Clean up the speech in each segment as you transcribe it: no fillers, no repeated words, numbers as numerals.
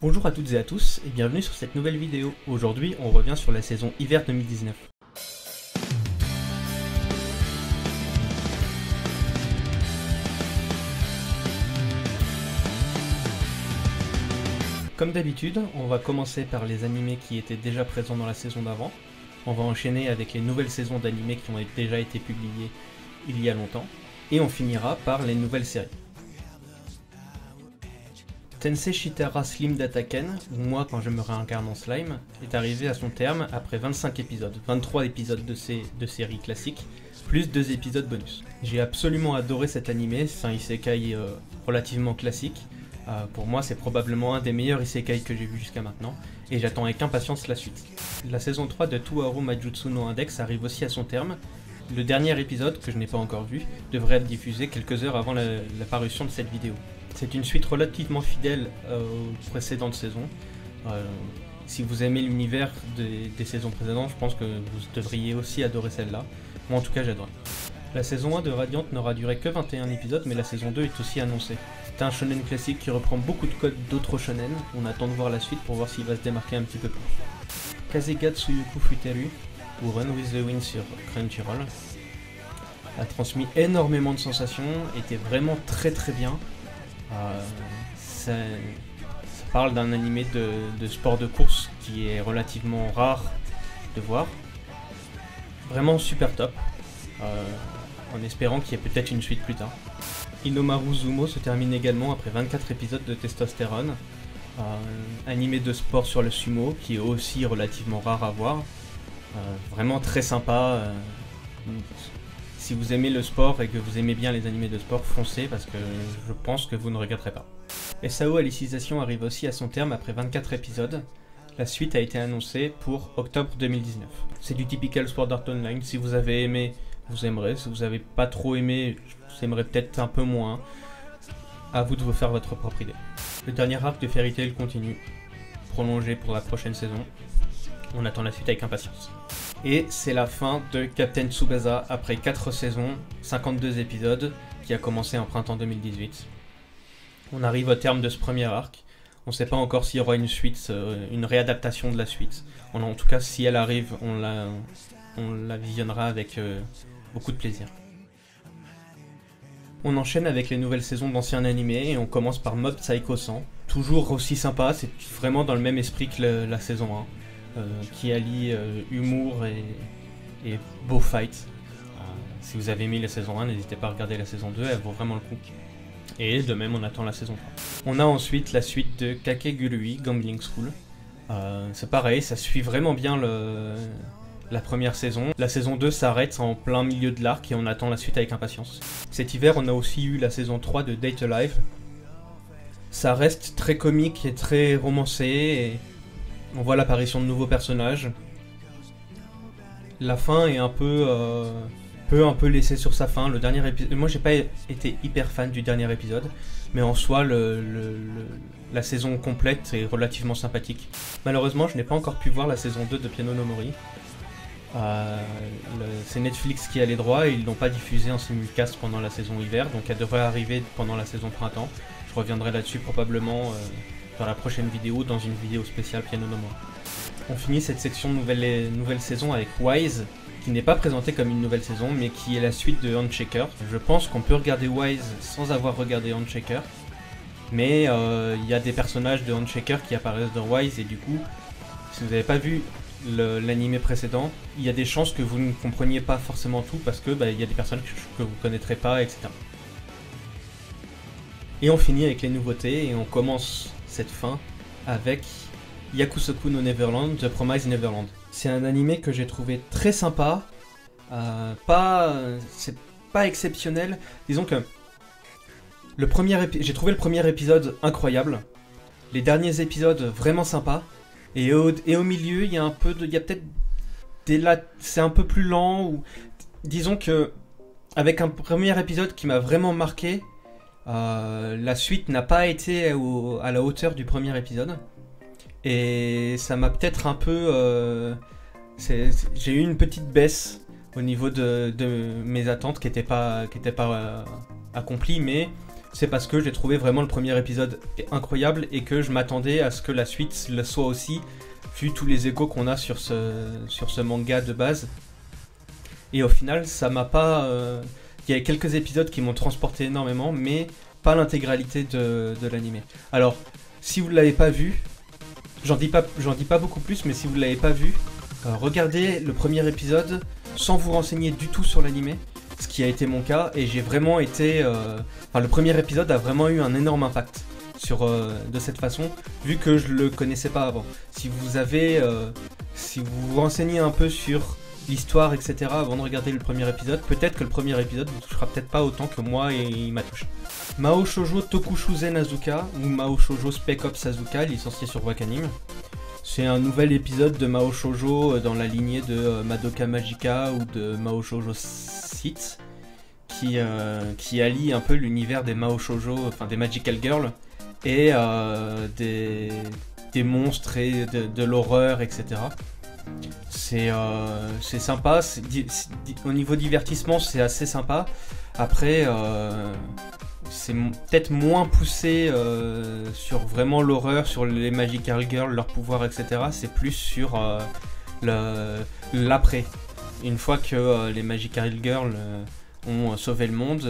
Bonjour à toutes et à tous et bienvenue sur cette nouvelle vidéo. Aujourd'hui on revient sur la saison hiver 2019. Comme d'habitude, on va commencer par les animés qui étaient déjà présents dans la saison d'avant. On va enchaîner avec les nouvelles saisons d'animés qui ont déjà été publiées il y a longtemps. Et on finira par les nouvelles séries. Tensei Shitara Slim Dataken, ou moi quand je me réincarne en slime, est arrivé à son terme après 25 épisodes, 23 épisodes de séries classiques, plus 2 épisodes bonus. J'ai absolument adoré cet animé, c'est un isekai relativement classique. Pour moi c'est probablement un des meilleurs isekai que j'ai vu jusqu'à maintenant, et j'attends avec impatience la suite. La saison 3 de Tuharu Majutsu no Index arrive aussi à son terme. Le dernier épisode, que je n'ai pas encore vu, devrait être diffusé quelques heures avant la parution de cette vidéo. C'est une suite relativement fidèle aux précédentes saisons. Si vous aimez l'univers des saisons précédentes, je pense que vous devriez aussi adorer celle-là. Moi en tout cas j'adore. La saison 1 de Radiant n'aura duré que 21 épisodes, mais la saison 2 est aussi annoncée. C'est un shonen classique qui reprend beaucoup de codes d'autres shonen. On attend de voir la suite pour voir s'il va se démarquer un petit peu plus. Kazega Tsuyuku Futeru, ou Run with the Wind sur Crunchyroll, a transmis énormément de sensations, était vraiment très bien. Ça parle d'un animé de sport de course qui est relativement rare de voir. Vraiment super top, en espérant qu'il y ait peut-être une suite plus tard. Inomaru Zumo se termine également après 24 épisodes de testostérone. Animé de sport sur le sumo qui est aussi relativement rare à voir. Vraiment très sympa. Si vous aimez le sport et que vous aimez bien les animés de sport, foncez parce que je pense que vous ne regretterez pas. SAO Alicization arrive aussi à son terme après 24 épisodes. La suite a été annoncée pour octobre 2019. C'est du typical Sword Art Online. Si vous avez aimé, vous aimerez. Si vous n'avez pas trop aimé, vous aimerez peut-être un peu moins. À vous de vous faire votre propre idée. Le dernier arc de Fairy Tail continue, prolongé pour la prochaine saison. On attend la suite avec impatience. Et c'est la fin de Captain Tsubasa après 4 saisons, 52 épisodes, qui a commencé en printemps 2018. On arrive au terme de ce premier arc. On ne sait pas encore s'il y aura une suite, une réadaptation de la suite. En tout cas, si elle arrive, on la visionnera avec beaucoup de plaisir. On enchaîne avec les nouvelles saisons d'anciens animés et on commence par Mob Psycho 100. Toujours aussi sympa, c'est vraiment dans le même esprit que la saison 1. Qui allie humour et beau fight. Si vous avez aimé la saison 1, n'hésitez pas à regarder la saison 2, elle vaut vraiment le coup. Et de même, on attend la saison 3. On a ensuite la suite de Kakegurui Gambling School. C'est pareil, ça suit vraiment bien la première saison. La saison 2 s'arrête en plein milieu de l'arc et on attend la suite avec impatience. Cet hiver, on a aussi eu la saison 3 de Date Alive. Ça reste très comique et très romancé. Et on voit l'apparition de nouveaux personnages. La fin est un peu laissée sur sa fin. Le dernier épisode, moi j'ai pas été hyper fan du dernier épisode, mais en soi la saison complète est relativement sympathique. Malheureusement, je n'ai pas encore pu voir la saison 2 de Piano no Mori. C'est Netflix qui a les droits et ils l'ont pas diffusée en simulcast pendant la saison hiver, donc elle devrait arriver pendant la saison printemps. Je reviendrai là-dessus probablement dans la prochaine vidéo, dans une vidéo spéciale Piano no Mori. On finit cette section de nouvelle saison avec Wise, qui n'est pas présenté comme une nouvelle saison, mais qui est la suite de Handshaker. Je pense qu'on peut regarder Wise sans avoir regardé Handshaker, mais il y a des personnages de Handshaker qui apparaissent dans Wise, et du coup, si vous n'avez pas vu l'anime précédent, il y a des chances que vous ne compreniez pas forcément tout, parce que il y a des personnes que vous ne connaîtrez pas, etc. Et on finit avec les nouveautés, et on commence cette fin avec Yakusoku no Neverland, The Promised Neverland. C'est un animé que j'ai trouvé très sympa, c'est pas exceptionnel. Disons que j'ai trouvé le premier épisode incroyable, les derniers épisodes vraiment sympas, et au milieu il y a peut-être c'est un peu plus lent, ou disons que avec un premier épisode qui m'a vraiment marqué, la suite n'a pas été à la hauteur du premier épisode. Et ça m'a peut-être un peu... j'ai eu une petite baisse au niveau de mes attentes qui n'étaient pas accomplies, mais c'est parce que j'ai trouvé vraiment le premier épisode incroyable et que je m'attendais à ce que la suite le soit aussi, vu tous les échos qu'on a sur ce manga de base. Et au final, ça m'a pas... Il y a quelques épisodes qui m'ont transporté énormément, mais pas l'intégralité de l'anime. Alors, si vous ne l'avez pas vu, j'en dis pas beaucoup plus, mais si vous ne l'avez pas vu, regardez le premier épisode sans vous renseigner du tout sur l'anime, ce qui a été mon cas, et j'ai vraiment été... le premier épisode a vraiment eu un énorme impact de cette façon, vu que je le connaissais pas avant. Si vous vous renseignez un peu sur l'histoire, etc., avant de regarder le premier épisode, peut-être que le premier épisode ne touchera peut-être pas autant que moi et il m'a touché. Mao Shoujo Tokushuzen Azuka, ou Mao Shoujo Spec Ops Azuka, licencié sur Wakanim. C'est un nouvel épisode de Mao Shoujo dans la lignée de Madoka Magica ou de Mao Shoujo Sith, qui allie un peu l'univers des Mao Shoujo, enfin des Magical Girls, et des monstres et de l'horreur, etc. C'est sympa, au niveau divertissement c'est assez sympa. Après c'est peut-être moins poussé sur vraiment l'horreur, sur les Magical Girls, leurs pouvoirs, etc. C'est plus sur l'après. Une fois que les Magical Girls ont sauvé le monde,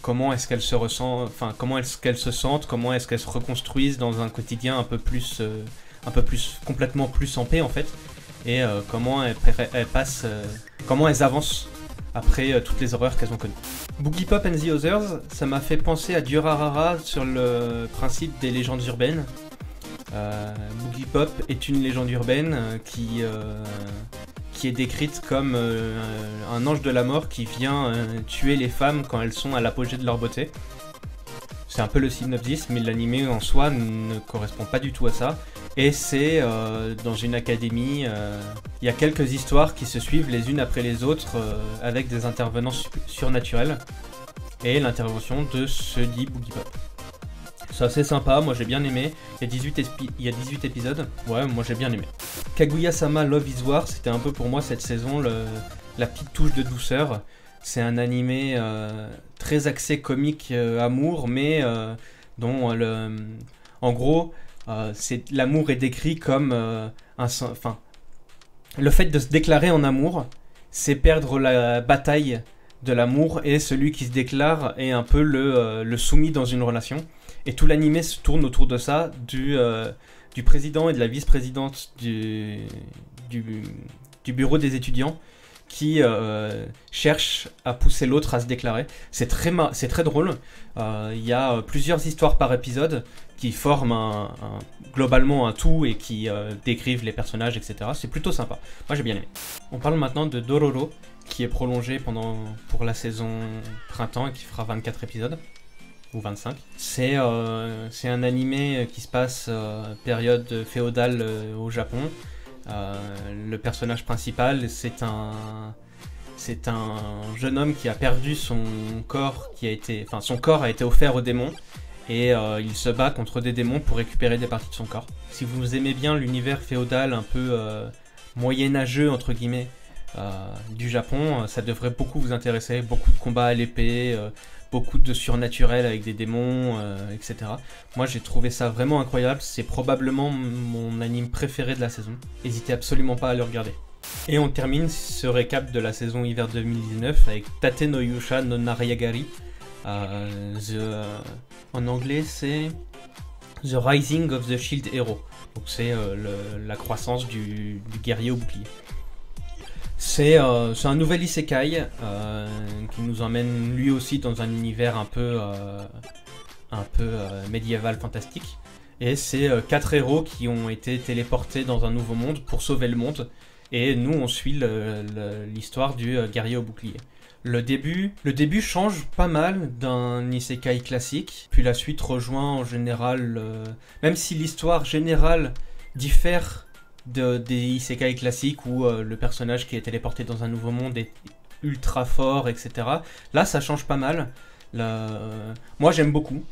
comment est-ce qu'elles se ressentent, enfin comment est-ce qu'elles se sentent, comment est-ce qu'elles se reconstruisent dans un quotidien un peu plus complètement plus en paix en fait. Et comment elles passent, comment elles avancent après toutes les horreurs qu'elles ont connues. Boogie Pop and the Others, ça m'a fait penser à Durarara sur le principe des légendes urbaines. Boogie Pop est une légende urbaine qui est décrite comme un ange de la mort qui vient tuer les femmes quand elles sont à l'apogée de leur beauté. C'est un peu le synopsis, mais l'anime en soi ne correspond pas du tout à ça. Et c'est dans une académie, il y a quelques histoires qui se suivent les unes après les autres avec des intervenants surnaturels. Et l'intervention de ce dit Boogie Pop. C'est assez sympa, moi j'ai bien aimé. Il y a 18 épisodes, ouais, moi j'ai bien aimé. Kaguya-sama Love is War, c'était un peu pour moi cette saison la petite touche de douceur. C'est un animé très axé comique amour, mais dont en gros, l'amour est décrit comme le fait de se déclarer en amour, c'est perdre la bataille de l'amour, et celui qui se déclare est un peu le soumis dans une relation. Et tout l'animé se tourne autour de ça, du président et de la vice-présidente du bureau des étudiants qui cherchent à pousser l'autre à se déclarer. C'est très drôle. Il y a plusieurs histoires par épisode qui forment globalement un tout et qui décrivent les personnages, etc. C'est plutôt sympa. Moi j'ai bien aimé. On parle maintenant de Dororo, qui est prolongé pour la saison printemps et qui fera 24 épisodes. Ou 25. C'est un animé qui se passe période féodale au Japon. Le personnage principal, c'est un jeune homme qui a perdu son corps, son corps a été offert aux démons, et il se bat contre des démons pour récupérer des parties de son corps. Si vous aimez bien l'univers féodal un peu moyenâgeux entre guillemets du Japon, ça devrait beaucoup vous intéresser. Beaucoup de combats à l'épée, beaucoup de surnaturel avec des démons, etc. Moi j'ai trouvé ça vraiment incroyable, c'est probablement mon anime préféré de la saison. N'hésitez absolument pas à le regarder. Et on termine ce récap de la saison hiver 2019 avec Tate no Yusha no Nariagari. En anglais c'est The Rising of the Shield Hero. Donc c'est la croissance du guerrier au bouclier. C'est un nouvel isekai qui nous emmène lui aussi dans un univers un peu médiéval fantastique. Et c'est 4 héros qui ont été téléportés dans un nouveau monde pour sauver le monde. Et nous on suit l'histoire du guerrier au bouclier. Le début change pas mal d'un isekai classique, puis la suite rejoint en général, même si l'histoire générale diffère des isekai classiques où le personnage qui est téléporté dans un nouveau monde est ultra fort, etc. Là ça change pas mal. Moi j'aime beaucoup.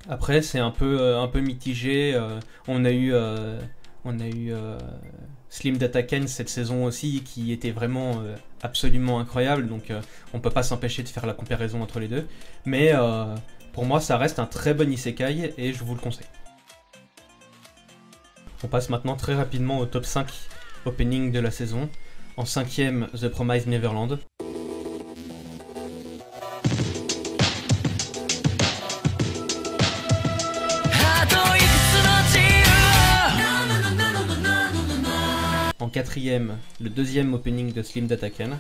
Après c'est un peu mitigé. On a eu Slim Dataken cette saison aussi qui était vraiment absolument incroyable, donc on peut pas s'empêcher de faire la comparaison entre les deux. Mais Pour moi, ça reste un très bon isekai et je vous le conseille. On passe maintenant très rapidement au top 5 opening de la saison. En 5ème, The Promised Neverland. En 4ème, le 2e opening de Slim Dataken.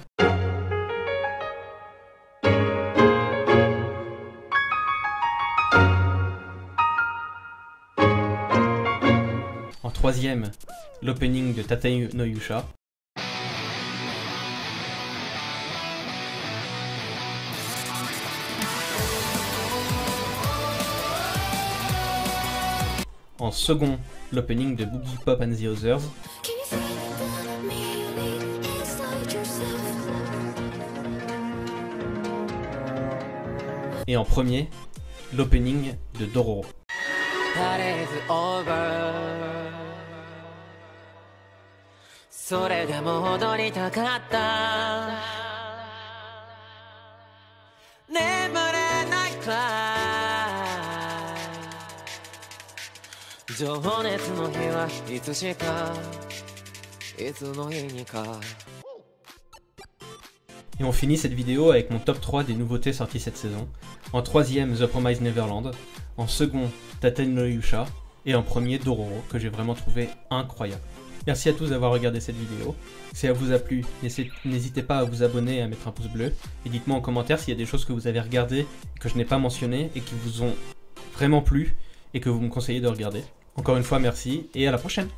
En 3ème, l'opening de Tatei no Yusha. En second, l'opening de Boogie Pop and the Others. Et en premier, l'opening de Dororo. Et on finit cette vidéo avec mon top 3 des nouveautés sorties cette saison. En 3ème, The Promised Neverland. En second, Tatei no Yusha. Et en premier, Dororo, que j'ai vraiment trouvé incroyable. Merci à tous d'avoir regardé cette vidéo. Si elle vous a plu, n'hésitez pas à vous abonner et à mettre un pouce bleu. Et dites-moi en commentaire s'il y a des choses que vous avez regardées, que je n'ai pas mentionnées, et qui vous ont vraiment plu, et que vous me conseillez de regarder. Encore une fois, merci, et à la prochaine!